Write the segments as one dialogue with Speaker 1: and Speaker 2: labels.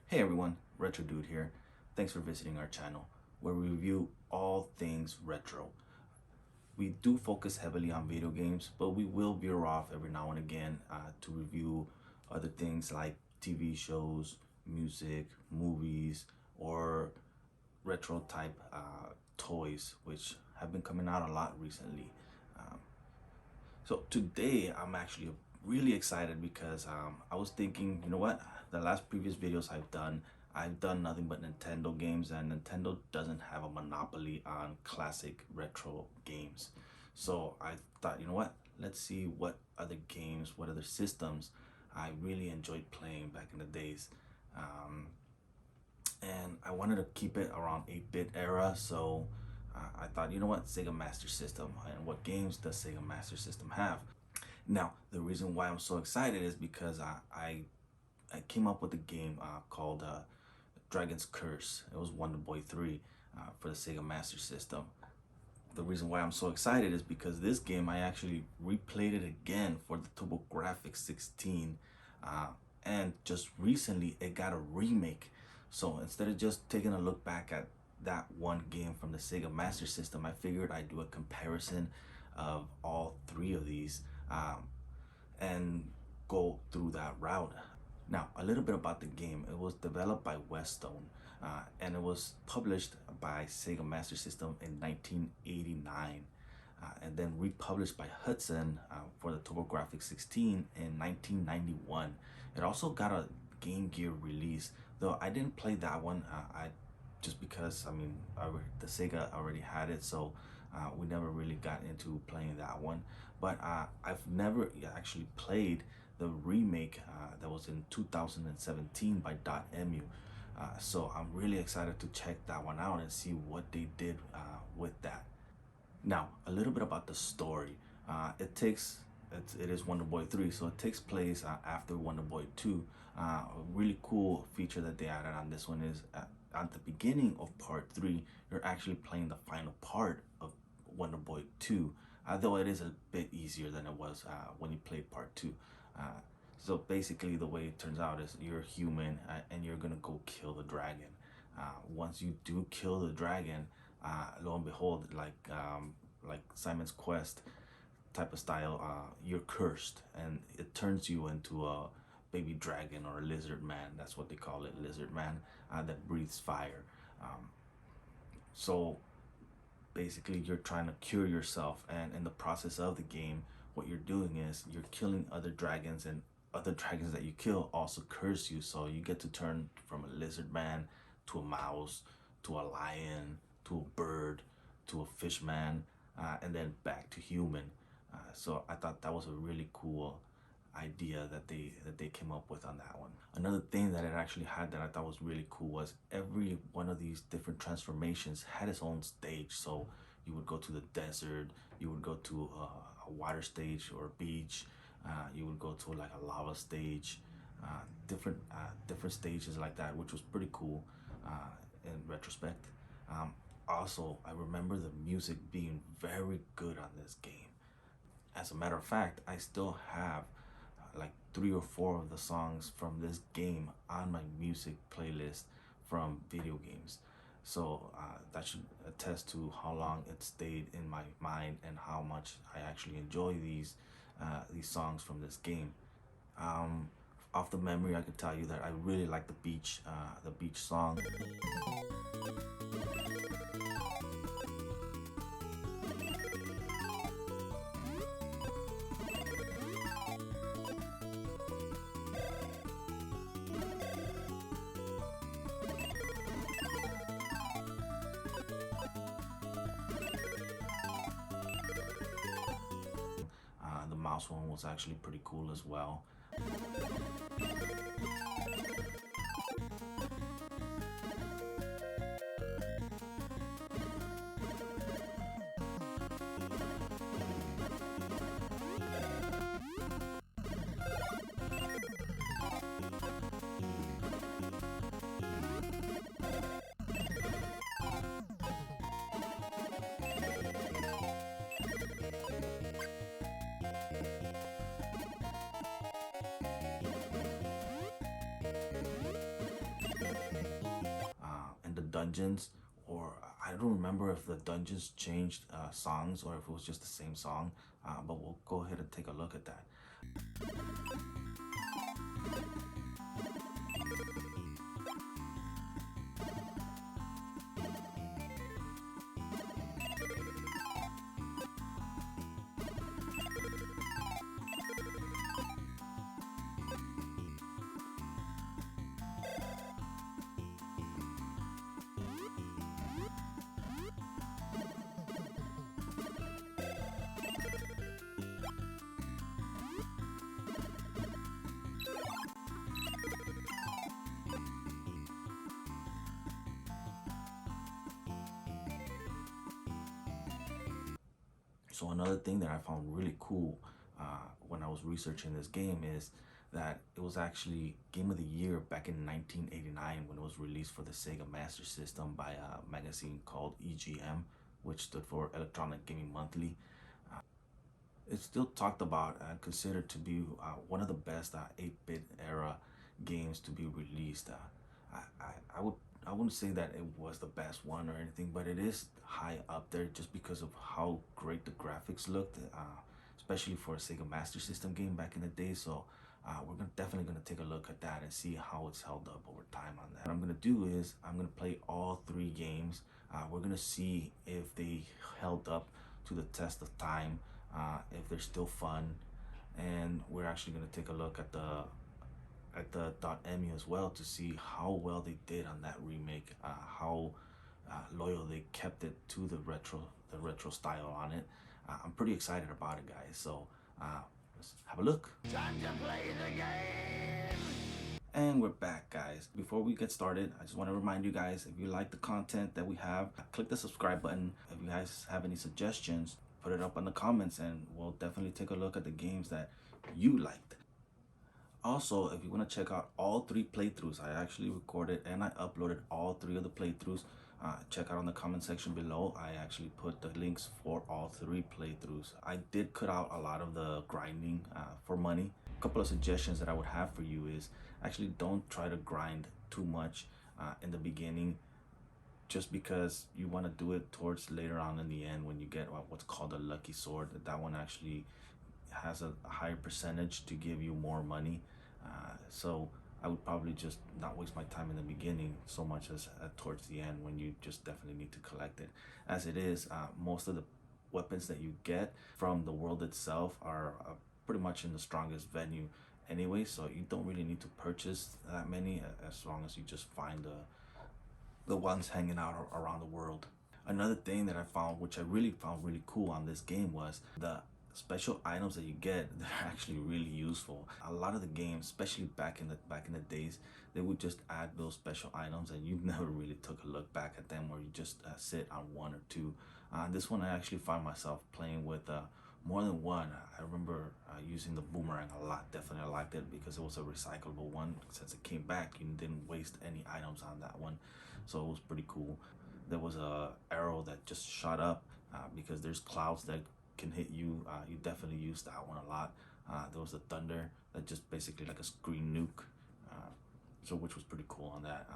Speaker 1: Hey everyone, Retro Dude here. Thanks for visiting our channel where we review all things retro. We do focus heavily on video games, but we will veer off every now and again to review other things like TV shows, music, movies, or retro type toys, which have been coming out a lot recently. Um, so today I'm actually really excited because I was thinking, you know what? The last previous videos I've done nothing but Nintendo games, and Nintendo doesn't have a monopoly on classic retro games. So I thought, you know what? Let's see what other games, what other systems I really enjoyed playing back in the days. Um, and I wanted to keep it around 8-bit era, so I thought, you know what, Sega Master System, and what games does Sega Master System have? Now, the reason why I'm so excited is because I came up with a game called Dragon's Curse. It was Wonder Boy 3 for the Sega Master System. The reason why I'm so excited is because this game, I actually replayed it again for the TurboGrafx 16, uh, and just recently it got a remake. So instead of just taking a look back at that one game from the Sega Master System, I figured I'd do a comparison of all three of these and go through that route. Now, a little bit about the game. It was developed by Westone, and it was published by Sega Master System in 1989, and then republished by Hudson for the TurboGrafx 16 in 1991. It also got a Game Gear release, though I didn't play that one. I just because the Sega already had it, so we never really got into playing that one. But I've never actually played the remake that was in 2017 by .mu. So I'm really excited to check that one out and see what they did with that. Now, a little bit about the story. It is Wonder Boy 3, so it takes place after Wonder Boy 2. A really cool feature that they added on this one is at the beginning of part 3, you're actually playing the final part of Wonder Boy 2, though it is a bit easier than it was when you played part 2. So basically the way it turns out is you're human and you're gonna go kill the dragon. Once you do kill the dragon, lo and behold, like Simon's Quest type of style, you're cursed, and it turns you into a baby dragon or a lizard man. That's what they call it, lizard man, that breathes fire. So basically, you're trying to cure yourself, and in the process of the game, what you're doing is you're killing other dragons, and other dragons that you kill also curse you. So you get to turn from a lizard man to a mouse to a lion to a bird to a fish man, and then back to human. So I thought that was a really cool idea that they came up with on that one. Another thing that it actually had that I thought was really cool was every one of these different transformations had its own stage. So you would go to the desert, you would go to a water stage or a beach, you would go to like a lava stage, different stages like that, which was pretty cool in retrospect. Also, I remember the music being very good on this game. As a matter of fact, I still have like 3 or 4 of the songs from this game on my music playlist from video games. So that should attest to how long it stayed in my mind and how much I actually enjoy these songs from this game. Off the memory, I could tell you that I really like the beach song. The mouse one was actually pretty cool as well. dungeons, or I don't remember if the dungeons changed songs or if it was just the same song, but we'll go ahead and take a look at that. So another thing that I found really cool when I was researching this game is that it was actually Game of the Year back in 1989 when it was released for the Sega Master System by a magazine called EGM, which stood for Electronic Gaming Monthly. It's still talked about and considered to be one of the best 8-bit era games to be released. I wouldn't say that it was the best one or anything, but it is high up there just because of how great the graphics looked, especially for a Sega Master System game back in the day. So definitely gonna take a look at that and see how it's held up over time on that. What I'm gonna do is I'm gonna play all 3 games. We're gonna see if they held up to the test of time, if they're still fun, and we're actually gonna take a look at the .mu as well to see how well they did on that remake, how loyal they kept it to the retro style on it. I'm pretty excited about it, guys. So let's have a look. Time to play the game. And we're back, guys. Before we get started, I just want to remind you guys, if you like the content that we have, click the subscribe button. If you guys have any suggestions, put it up in the comments and we'll definitely take a look at the games that you liked. Also, if you want to check out all 3 playthroughs, I actually recorded and I uploaded all 3 of the playthroughs. Check out on the comment section below. I actually put the links for all 3 playthroughs. I did cut out a lot of the grinding for money. A couple of suggestions that I would have for you is actually don't try to grind too much in the beginning, just because you want to do it towards later on in the end when you get what's called a lucky sword. That one actually has a higher percentage to give you more money. So I would probably just not waste my time in the beginning so much as towards the end when you just definitely need to collect it. As it is, most of the weapons that you get from the world itself are pretty much in the strongest venue anyway, so you don't really need to purchase that many as long as you just find the ones hanging out around the world. Another thing that I found, which I really found really cool on this game, was the special items that you get. They're actually really useful. A lot of the games, especially back in the days, they would just add those special items and you never really took a look back at them, or you just sit on 1 or 2. This one I actually find myself playing with more than one. I remember using the boomerang a lot. Definitely I liked it because it was a recyclable one. Since it came back, you didn't waste any items on that one, so it was pretty cool. There was a arrow that just shot up because there's clouds that can hit you. You definitely use that one a lot. There was a thunder that just basically like a screen nuke, so which was pretty cool on that.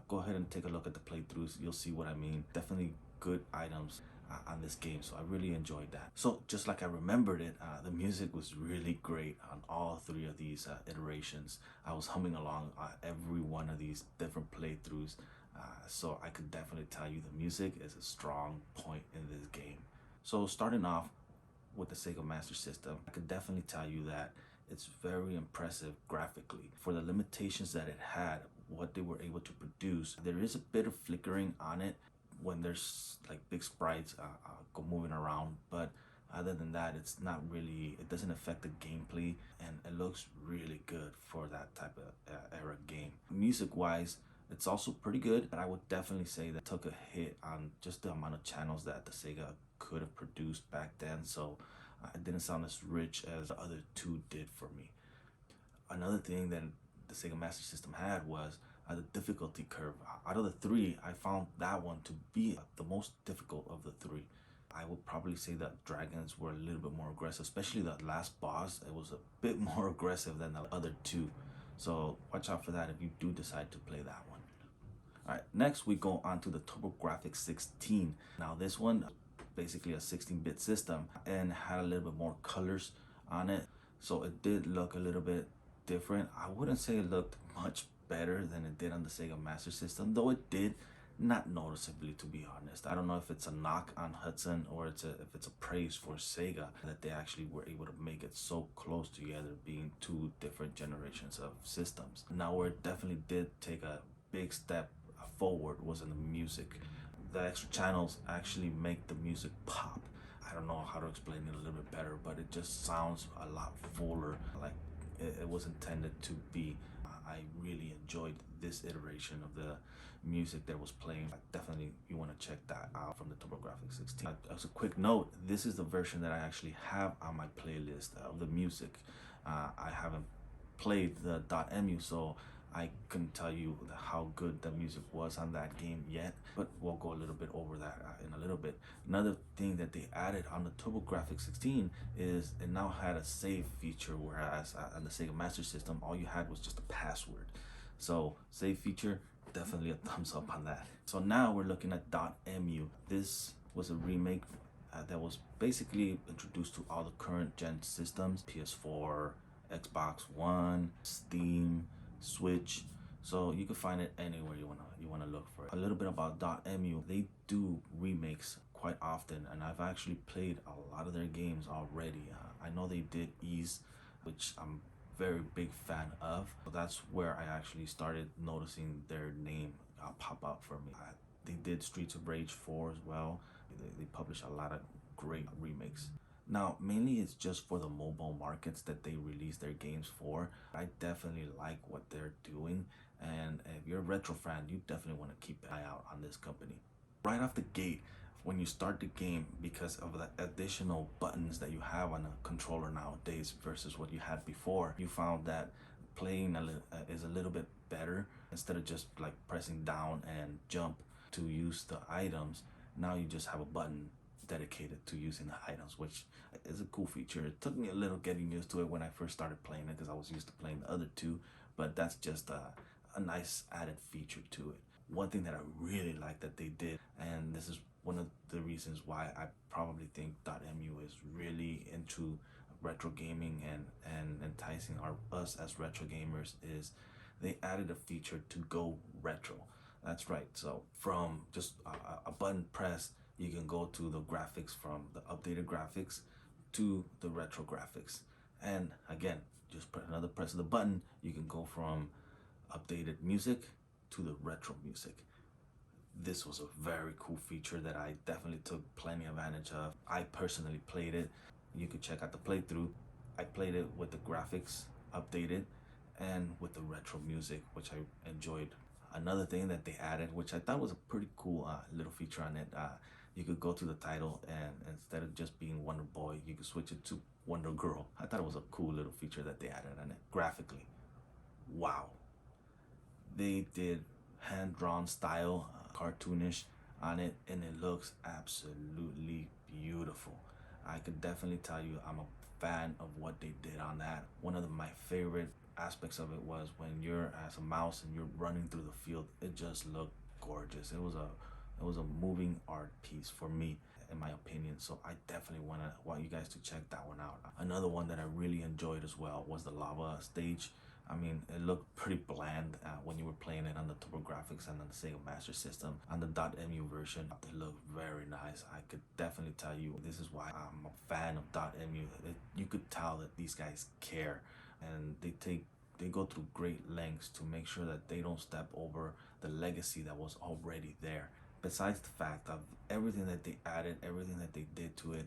Speaker 1: Go ahead and take a look at the playthroughs. You'll see what I mean. Definitely good items on this game, so I really enjoyed that. So just like I remembered it, the music was really great on all 3 of these iterations. I was humming along every one of these different playthroughs, so I could definitely tell you the music is a strong point in this game. So starting off with the Sega Master System, I could definitely tell you that it's very impressive graphically. For the limitations that it had, what they were able to produce, there is a bit of flickering on it when there's like big sprites go moving around, but other than that, it's not really, it doesn't affect the gameplay, and it looks really good for that type of era game. Music wise, it's also pretty good, but I would definitely say that it took a hit on just the amount of channels that the Sega could have produced back then, so it didn't sound as rich as the other 2 did for me. Another thing that the Sega Master System had was the difficulty curve. Out of the 3, I found that one to be the most difficult of the 3. I would probably say that dragons were a little bit more aggressive, especially that last boss. It was a bit more aggressive than the other 2, so watch out for that if you do decide to play that one. All right, next we go on to the TurboGrafx 16. Now this one, basically a 16-bit system and had a little bit more colors on it. So it did look a little bit different. I wouldn't say it looked much better than it did on the Sega Master System, though it did, not noticeably, to be honest. I don't know if it's a knock on Hudson or if it's a praise for Sega that they actually were able to make it so close together, being two different generations of systems. Now where it definitely did take a big step forward was in the music. The extra channels actually make the music pop. I don't know how to explain it a little bit better, but it just sounds a lot fuller, like it was intended to be. I really enjoyed this iteration of the music that was playing. Definitely, you want to check that out from the TurboGrafx 16. As a quick note, this is the version that I actually have on my playlist of the music. I haven't played the .mu, so I couldn't tell you how good the music was on that game yet, but we'll go a little bit over that in a little bit. Another thing that they added on the TurboGrafx 16 is it now had a save feature, whereas on the Sega Master System, all you had was just a password. So save feature, definitely a thumbs up on that. So now we're looking at .mu. This was a remake that was basically introduced to all the current gen systems, PS4, Xbox One, Steam, Switch, so you can find it anywhere you wanna look for it. A little bit about .mu. They do remakes quite often, and I've actually played a lot of their games already. I know they did Ease, which I'm very big fan of. So that's where I actually started noticing their name pop up for me. They did Streets of Rage 4 as well. They publish a lot of great remakes. Now, mainly it's just for the mobile markets that they release their games for. I definitely like what they're doing, and if you're a retro fan, you definitely want to keep an eye out on this company. Right off the gate, when you start the game, because of the additional buttons that you have on a controller nowadays versus what you had before, you found that playing is a little bit better. Instead of just like pressing down and jump to use the items, now you just have a button dedicated to using the items, which is a cool feature. It took me a little getting used to it when I first started playing it, because I was used to playing the other two, but that's just a nice added feature to it. One thing that I really like that they did, and this is one of the reasons why I probably think .mu is really into retro gaming and enticing us as retro gamers, is they added a feature to go retro. That's right, so from just a button press, you can go to the graphics, from the updated graphics to the retro graphics. And again, just put another press of the button, you can go from updated music to the retro music. This was a very cool feature that I definitely took plenty advantage of. I personally played it. You could check out the playthrough. I played it with the graphics updated and with the retro music, which I enjoyed. Another thing that they added, which I thought was a pretty cool little feature on it, you could go to the title, and instead of just being Wonder Boy, you could switch it to Wonder Girl. I thought it was a cool little feature that they added on it. Graphically, wow. They did hand-drawn style, cartoonish on it, and it looks absolutely beautiful. I could definitely tell you I'm a fan of what they did on that. One of my favorite aspects of it was when you're as a mouse and you're running through the field. It just looked gorgeous. It was a moving art piece for me, in my opinion. So I definitely want you guys to check that one out. Another one that I really enjoyed as well was the lava stage. I mean, it looked pretty bland when you were playing it on the TurboGrafx and on the Sega Master System. On the .mu version, it looked very nice. I could definitely tell you this is why I'm a fan of .mu. You could tell that these guys care, and they go through great lengths to make sure that they don't step over the legacy that was already there. Besides the fact of everything that they added, everything that they did to it,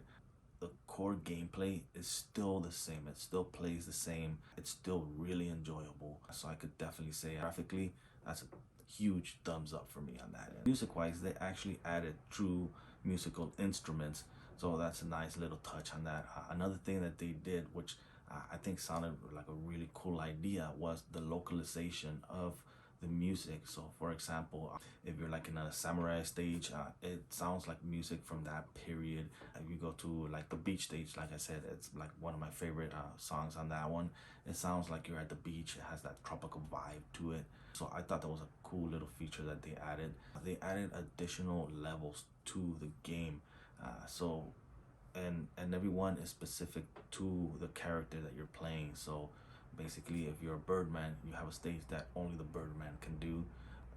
Speaker 1: the core gameplay is still the same. It still plays the same. It's still really enjoyable. So I could definitely say graphically, that's a huge thumbs up for me on that. Music wise, they actually added true musical instruments, so that's a nice little touch on that. Another thing that they did, which I think sounded like a really cool idea, was the localization of the music. So for example, if you're like in a samurai stage, it sounds like music from that period. If you go to like the beach stage, like I said, it's like one of my favorite songs on that one. It sounds like you're at the beach. It has that tropical vibe to it. So I thought that was a cool little feature that they added. They added additional levels to the game. So and everyone is specific to the character that you're playing. So basically, if you're a Birdman, you have a stage that only the Birdman can do,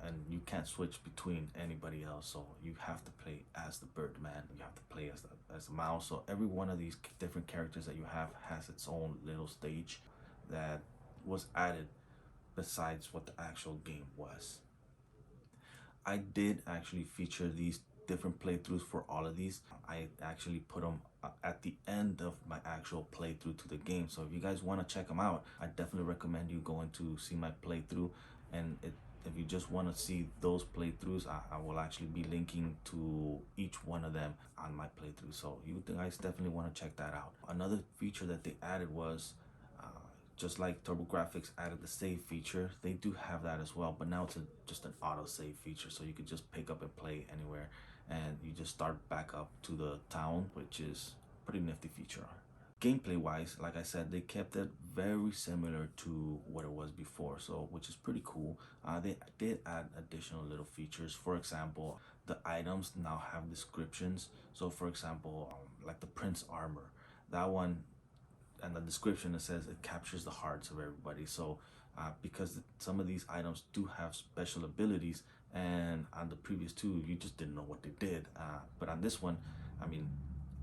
Speaker 1: and you can't switch between anybody else. So you have to play as the Birdman. You have to play as a mouse. So every one of these different characters that you have has its own little stage that was added besides what the actual game was. I did actually feature these different playthroughs for all of these. I actually put them at the end of my actual playthrough to the game. So if you guys want to check them out, I definitely recommend you going to see my playthrough. And if you just want to see those playthroughs, I will actually be linking to each one of them on my playthrough. So you guys definitely want to check that out. Another feature that they added was just like TurboGrafx added the save feature, they do have that as well, but now it's just an auto save feature, so you could just pick up and play anywhere, and you just start back up to the town, which is a pretty nifty feature. Gameplay wise, like I said, they kept it very similar to what it was before, so which is pretty cool. They did add additional little features. For example, the items now have descriptions. So for example, like the Prince armor, that one, and the description, it says it captures the hearts of everybody. So because some of these items do have special abilities, and on the previous two you just didn't know what they did, but on this one, I mean,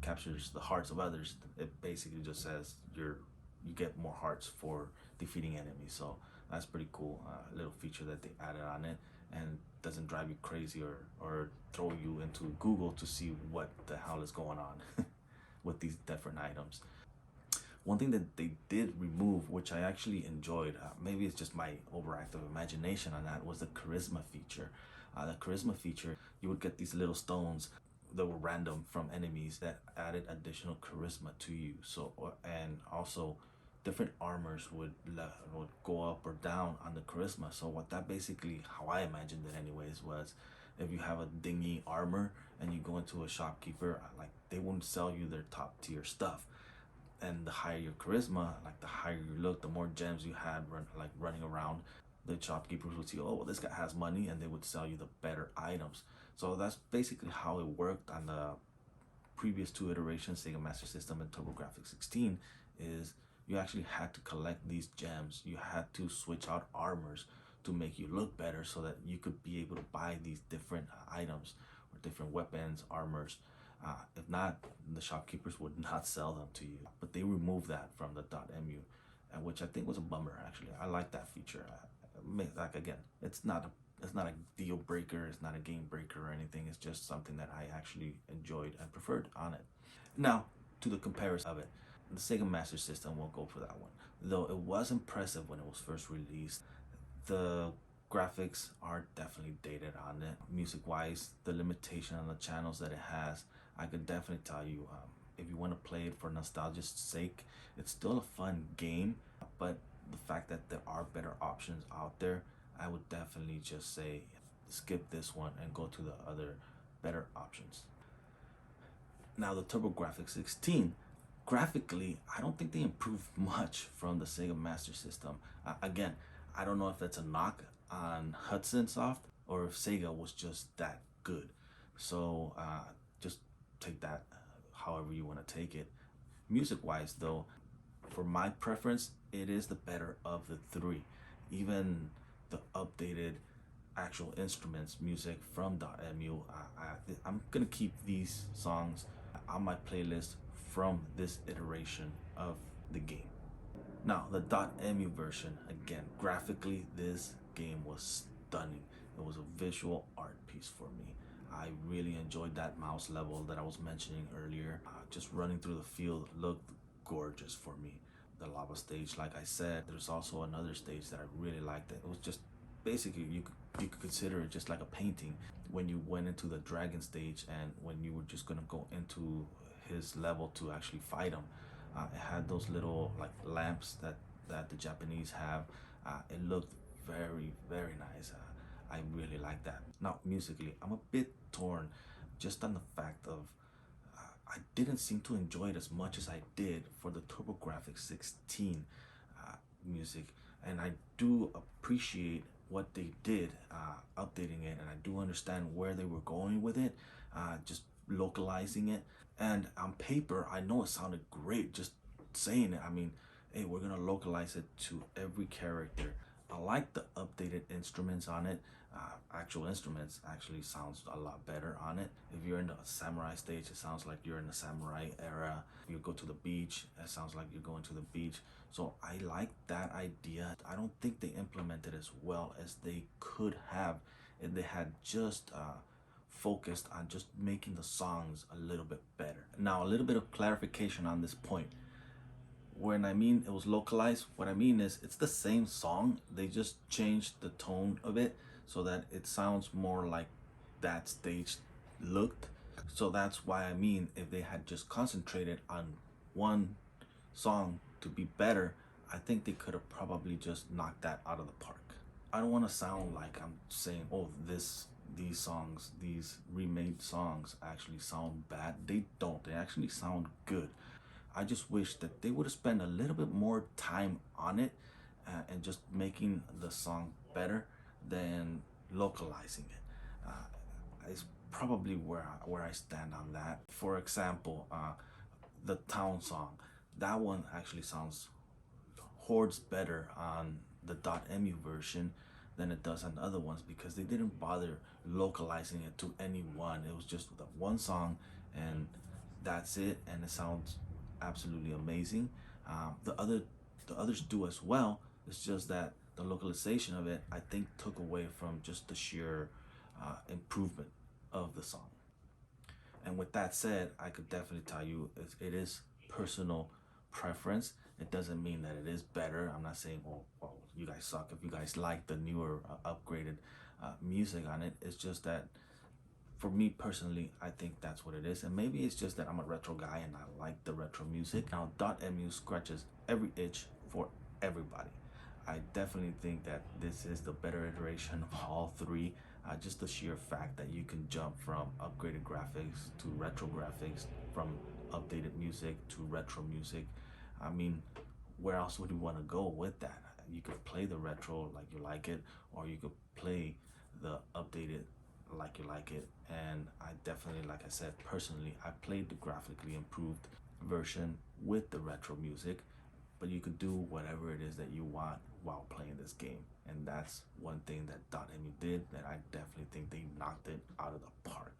Speaker 1: captures the hearts of others. It basically just says you get more hearts for defeating enemies. So that's pretty cool, little feature that they added on it, and doesn't drive you crazy or throw you into Google to see what the hell is going on with these different items. One thing that they did remove, which I actually enjoyed, maybe it's just my overactive imagination on that, was the charisma feature. The charisma feature, you would get these little stones that were random from enemies that added additional charisma to you. So, and also different armors would go up or down on the charisma. So what that basically, how I imagined it anyways, was if you have a dingy armor and you go into a shopkeeper, like they wouldn't sell you their top tier stuff. And the higher your charisma, like the higher you look, the more gems you had running around, the shopkeepers would see, oh well, this guy has money, and they would sell you the better items. So that's basically how it worked on the previous two iterations, Sega Master System and TurboGrafx 16, is you actually had to collect these gems. You had to switch out armors to make you look better so that you could be able to buy these different items or different weapons, armors. If not, the shopkeepers would not sell them to you. But they removed that from the .mu, which I think was a bummer. Actually, I like that feature. Like again, it's not a deal breaker. It's not a game breaker or anything. It's just something that I actually enjoyed and preferred on it. Now to the comparison of it, the Sega Master System won't go for that one. Though it was impressive when it was first released, the graphics are definitely dated on it. Music wise, the limitation on the channels that it has, I could definitely tell you, if you want to play it for nostalgia's sake, it's still a fun game, but the fact that there are better options out there, I would definitely just say skip this one and go to the other better options. Now the TurboGrafx 16, graphically, I don't think they improved much from the Sega Master System. Again, I don't know if that's a knock on Hudson Soft or if Sega was just that good. So just take that however you want to take it. Music wise though, for my preference, it is the better of the three. Even the updated actual instruments music from .mu, I'm gonna keep these songs on my playlist from this iteration of the game. Now the .mu version, again, graphically this game was stunning. It was a visual art piece for me. I really enjoyed that mouse level that I was mentioning earlier. Just running through the field looked gorgeous for me. The lava stage, like I said, there's also another stage that I really liked. It was just basically, you could consider it just like a painting. When you went into the dragon stage and when you were just gonna go into his level to actually fight him, it had those little like lamps that the Japanese have. It looked very, very nice. I really like that. Now, musically, I'm a bit torn just on the fact of I didn't seem to enjoy it as much as I did for the TurboGrafx 16 music, and I do appreciate what they did updating it, and I do understand where they were going with it, just localizing it. And on paper, I know it sounded great just saying it. I mean, hey, we're gonna localize it to every character. I like the updated instruments on it. Actual instruments actually sounds a lot better on it. If you're in the samurai stage, it sounds like you're in the samurai era. You go to the beach, it sounds like you're going to the beach. So I like that idea. I don't think they implemented as well as they could have if they had just focused on just making the songs a little bit better. Now, a little bit of clarification on this point. When I mean it was localized, what I mean is it's the same song. They just changed the tone of it so that it sounds more like that stage looked. So that's why I mean if they had just concentrated on one song to be better, I think they could have probably just knocked that out of the park. I don't want to sound like I'm saying, oh, these songs, these remade songs actually sound bad. They don't. They actually sound good. I just wish that they would have spent a little bit more time on it and just making the song better than localizing it. It's probably where I stand on that. For example, the town song, that one actually sounds hordes better on the .mu version than it does on the other ones because they didn't bother localizing it to anyone. It was just the one song and that's it, and it sounds absolutely amazing. The others do as well. It's just that the localization of it, I think, took away from just the sheer improvement of the song. And with that said, I could definitely tell you it is personal preference. It doesn't mean that it is better. I'm not saying, oh, well, you guys suck if you guys like the newer, upgraded music on it. It's just that for me personally, I think that's what it is. And maybe it's just that I'm a retro guy and I like the retro music. Now, .mu scratches every itch for everybody. I definitely think that this is the better iteration of all three. Just the sheer fact that you can jump from upgraded graphics to retro graphics, from updated music to retro music. I mean, where else would you want to go with that? You could play the retro like you like it, or you could play the updated like you like it. And I definitely, like I said, personally, I played the graphically improved version with the retro music, but you could do whatever it is that you want while playing this game. And that's one thing that .mu did that I definitely think they knocked it out of the park.